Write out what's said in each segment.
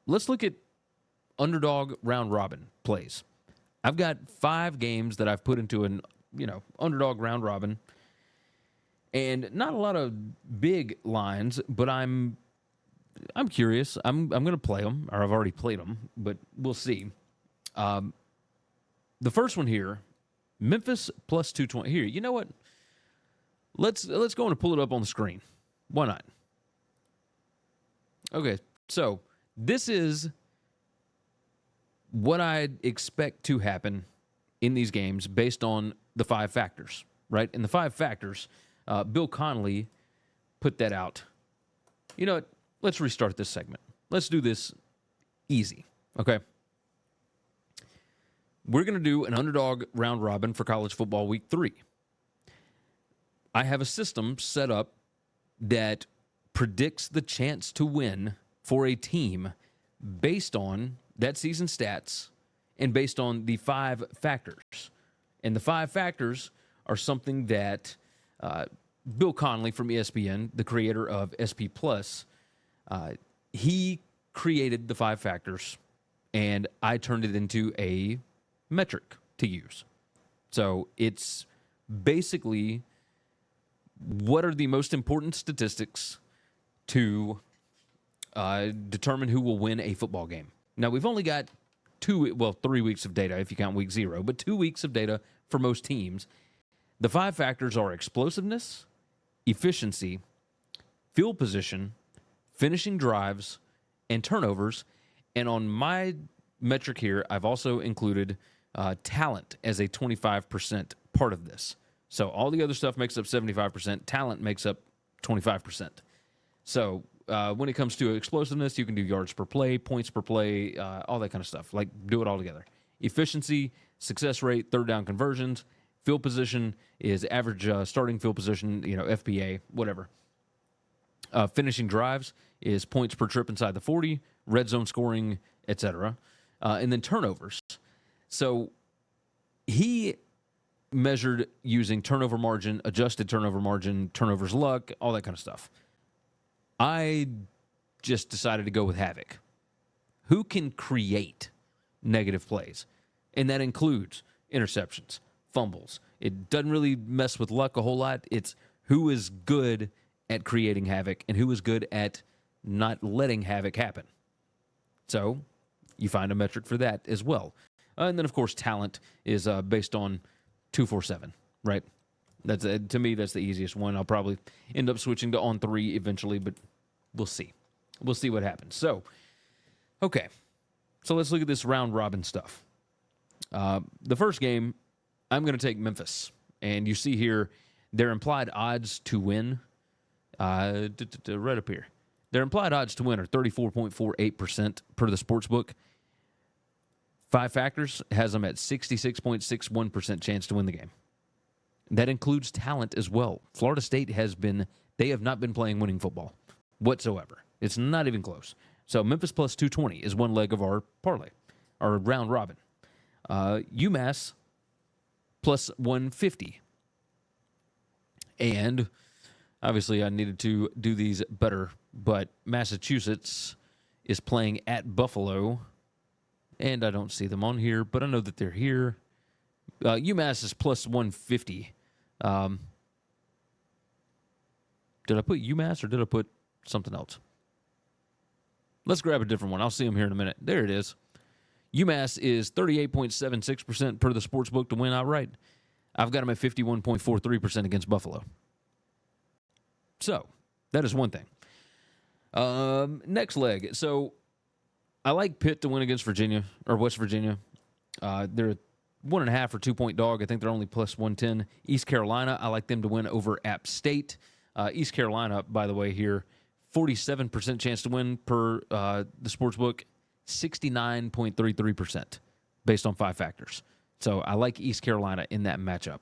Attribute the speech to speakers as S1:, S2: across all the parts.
S1: Let's look at Underdog round robin plays. I've got 5 games that I've put into an Underdog round robin, and not a lot of big lines, but I'm curious. I'm going to play them, or I've already played them, but we'll see. The first one here, Memphis plus 220. Here, you know what? Let's go and pull it up on the screen. Why not? Okay, so this is what I expect to happen in these games based on the 5 factors, right? And the 5 factors, Bill Connolly put that out. You know what? Let's restart this segment. Let's do this easy, okay? We're going to do an Underdog round robin for college football week 3. I have a system set up that predicts the chance to win for a team based on that season stats and based on the 5 factors. And the 5 factors are something that Bill Connolly from ESPN, the creator of SP Plus, he created the 5 factors, and I turned it into a metric to use. So it's basically what are the most important statistics to determine who will win a football game. Now, we've only got 3 weeks of data if you count week 0, but 2 weeks of data for most teams. The 5 factors are explosiveness, efficiency, field position, finishing drives, and turnovers. And on my metric here, I've also included talent as a 25% part of this. So all the other stuff makes up 75%. Talent makes up 25%. So when it comes to explosiveness, you can do yards per play, points per play, all that kind of stuff. Like, do it all together. Efficiency, success rate, third down conversions. Field position is average starting field position, FPA, whatever. Finishing drives is points per trip inside the 40, red zone scoring, etc. And then turnovers. So he measured using turnover margin, adjusted turnover margin, turnovers luck, all that kind of stuff. I just decided to go with Havoc. Who can create negative plays? And that includes interceptions, fumbles. It doesn't really mess with luck a whole lot. It's who is good at creating havoc and who is good at not letting havoc happen. So you find a metric for that as well. And then, of course, talent is based on 247, right? That's to me, that's the easiest one. I'll probably end up switching to on 3 eventually, but we'll see. We'll see what happens. So, okay. So let's look at this round robin stuff. The first game, I'm going to take Memphis. And you see here their implied odds to win, right up here. Their implied odds to win are 34.48% per the sportsbook. 5 factors has them at 66.61% chance to win the game. That includes talent as well. Florida State they have not been playing winning football whatsoever. It's not even close. So Memphis plus 220 is one leg of our parlay, our round robin. UMass plus 150. And obviously I needed to do these better, but Massachusetts is playing at Buffalo. And I don't see them on here, but I know that they're here. UMass is plus 150. Did I put UMass or did I put something else? Let's grab a different one. I'll see them here in a minute. There it is. UMass is 38.76% per the sportsbook to win outright. I've got them at 51.43% against Buffalo. So, that is one thing. Next leg. So, I like Pitt to win against Virginia, or West Virginia. They're 1.5 or 2 point dog. I think they're only plus 110. East Carolina, I like them to win over App State. East Carolina, by the way, here, 47% chance to win per the sportsbook, 69.33% based on 5 factors. So I like East Carolina in that matchup.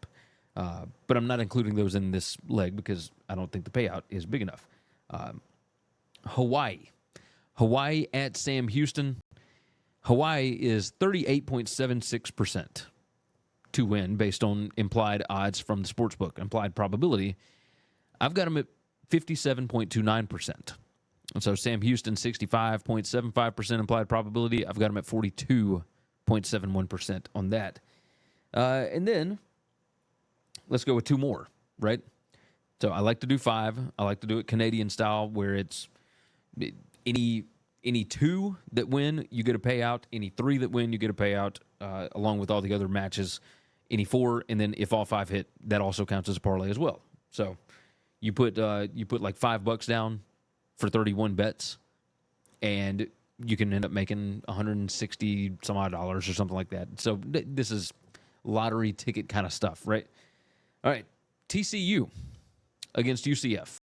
S1: But I'm not including those in this leg because I don't think the payout is big enough. Hawaii at Sam Houston. Hawaii is 38.76% to win based on implied odds from the sportsbook, implied probability. I've got them at 57.29%. And so Sam Houston, 65.75% implied probability. I've got him at 42.71% on that. And then let's go with two more, right? So I like to do 5. I like to do it Canadian style, where it's any 2 that win, you get a payout. Any 3 that win, you get a payout, along with all the other matches. Any 4, and then if all 5 hit, that also counts as a parlay as well. So you put like $5 down for 31 bets, and you can end up making $160 some odd or something like that. So this is lottery ticket kind of stuff, right? All right, TCU against UCF.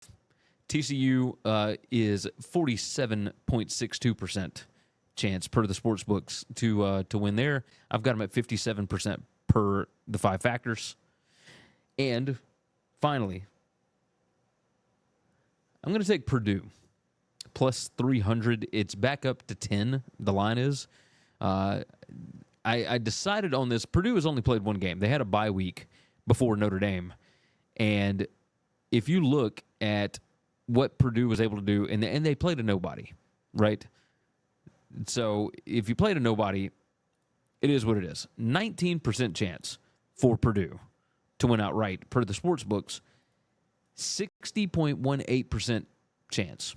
S1: TCU is 47.62% chance per the sports books to win there. I've got them at 57% per the 5 factors. And finally, I'm going to take Purdue plus 300. It's back up to 10. The line is. I decided on this. Purdue has only played one game. They had a bye week before Notre Dame. And if you look at what Purdue was able to do, and they played a nobody, right? So if you played a nobody, it is what it is. 19% chance for Purdue to win outright per the sports books. 60.18% chance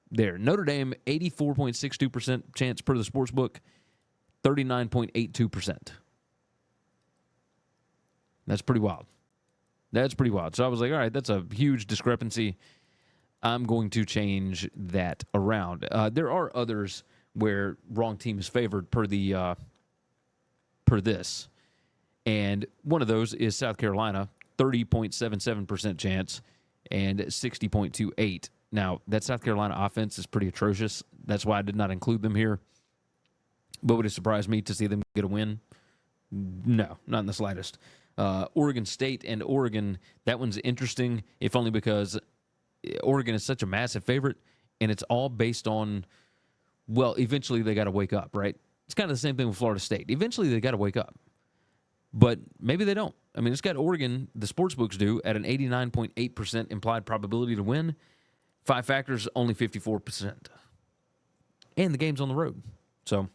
S1: there. Notre Dame, 84.62% chance per the sports book. 39.82%. That's pretty wild. So I was like, all right, that's a huge discrepancy. I'm going to change that around. There are others where wrong team is favored per this. And one of those is South Carolina, 30.77% chance and 60.28. Now, that South Carolina offense is pretty atrocious. That's why I did not include them here. But would it surprise me to see them get a win? No, not in the slightest. Oregon State and Oregon, that one's interesting, if only because Oregon is such a massive favorite, and it's all based on, well, eventually they got to wake up, right? It's kind of the same thing with Florida State. Eventually they got to wake up. But maybe they don't. I mean, it's got Oregon, the sportsbooks do, at an 89.8% implied probability to win. 5 factors, only 54%. And the game's on the road. So,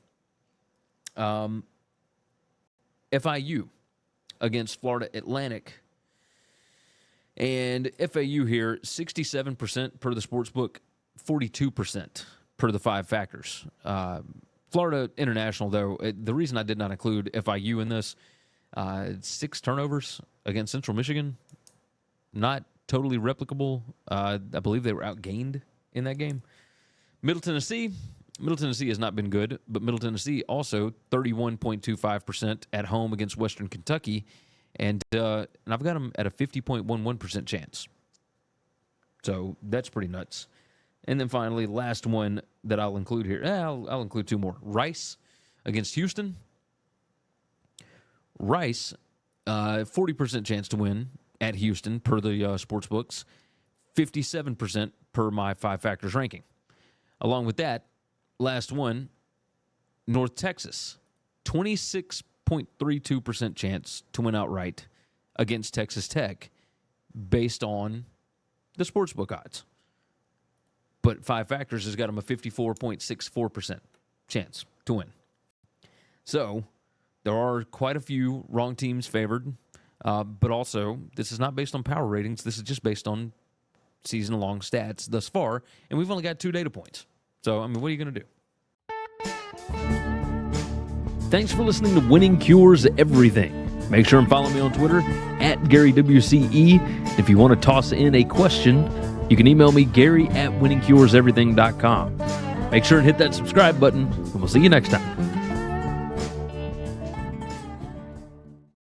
S1: FIU against Florida Atlantic. And FAU here, 67% per the sportsbook, 42% per the 5 factors. Florida International, though, the reason I did not include FIU in this, 6 turnovers against Central Michigan. Not totally replicable. I believe they were outgained in that game. Middle Tennessee has not been good, but Middle Tennessee also 31.25% at home against Western Kentucky, and I've got them at a 50.11% chance. So that's pretty nuts. And then finally, last one that I'll include here. I'll include 2 more. Rice against Houston. Rice, 40% chance to win at Houston per the sports books. 57% per my 5 factors ranking. Along with that, last one, North Texas, 26.32% chance to win outright against Texas Tech based on the sportsbook odds. But 5 factors has got them a 54.64% chance to win. So there are quite a few wrong teams favored, but also this is not based on power ratings. This is just based on season-long stats thus far, and we've only got 2 data points. So, I mean, what are you going to do? Thanks for listening to Winning Cures Everything. Make sure and follow me on Twitter at GaryWCE. If you want to toss in a question, you can email me, Gary@winningcureseverything.com. Make sure and hit that subscribe button, and we'll see you next time.